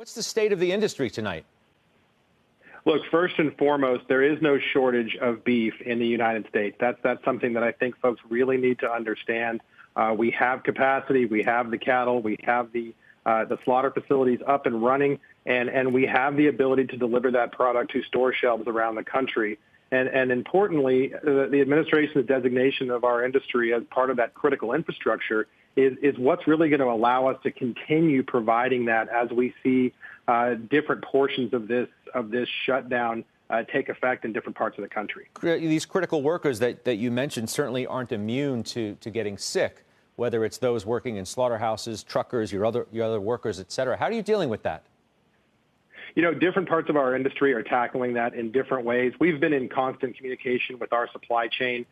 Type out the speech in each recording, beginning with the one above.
What's the state of the industry tonight? Look, first and foremost, there is no shortage of beef in the United States. That's something that I think folks really need to understand. We have capacity, we have the cattle, we have the slaughter facilities up and running, and we have the ability to deliver that product to store shelves around the country. And importantly, the administration's designation of our industry as part of that critical infrastructure is what's really going to allow us to continue providing that as we see different portions of this shutdown take effect in different parts of the country. These critical workers that you mentioned certainly aren't immune to getting sick, whether it's those working in slaughterhouses, truckers, your other workers, et cetera. How are you dealing with that? You know, different parts of our industry are tackling that in different ways. We've been in constant communication with our supply chain,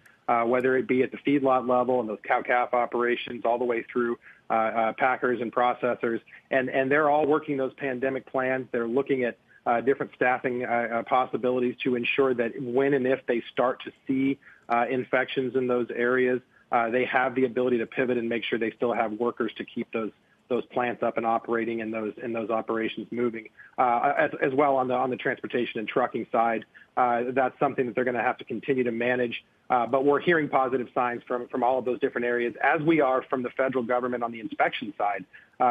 whether it be at the feedlot level and those cow-calf operations all the way through packers and processors. And they're all working those pandemic plans. They're looking at different staffing possibilities to ensure that when and if they start to see infections in those areas, they have the ability to pivot and make sure they still have workers to keep those plants up and operating and those operations moving. As well on the transportation and trucking side, that's something that they're going to have to continue to manage. But we're hearing positive signs from all of those different areas, as we are from the federal government on the inspection side,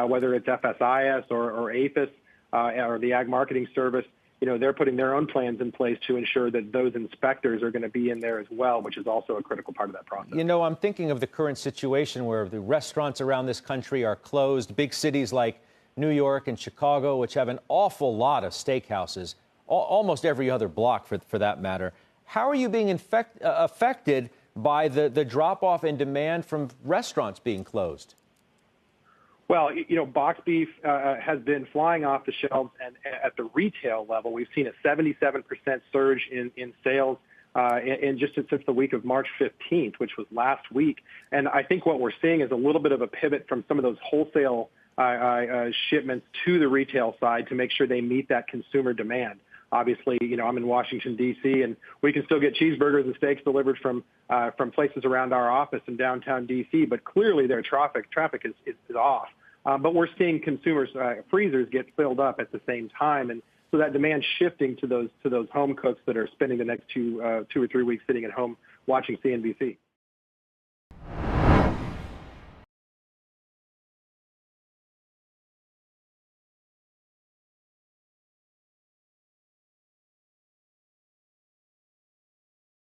whether it's FSIS or APHIS or the Ag Marketing Service. You know, they're putting their own plans in place to ensure that those inspectors are going to be in there as well, which is also a critical part of that process. You know, I'm thinking of the current situation where the restaurants around this country are closed. Big cities like New York and Chicago, which have an awful lot of steakhouses, almost every other block for that matter. How are you being affected by the drop-off in demand from restaurants being closed? Well, you know, box beef has been flying off the shelves, and at the retail level, we've seen a 77% surge in sales in just since the week of March 15th, which was last week. And I think what we're seeing is a little bit of a pivot from some of those wholesale shipments to the retail side to make sure they meet that consumer demand. Obviously, you know, I'm in Washington, D.C., and we can still get cheeseburgers and steaks delivered from places around our office in downtown D.C., but clearly their traffic is off. But we're seeing consumers' freezers get filled up at the same time, and so that demand shifting to those home cooks that are spending the next 2 or 3 weeks sitting at home watching CNBC.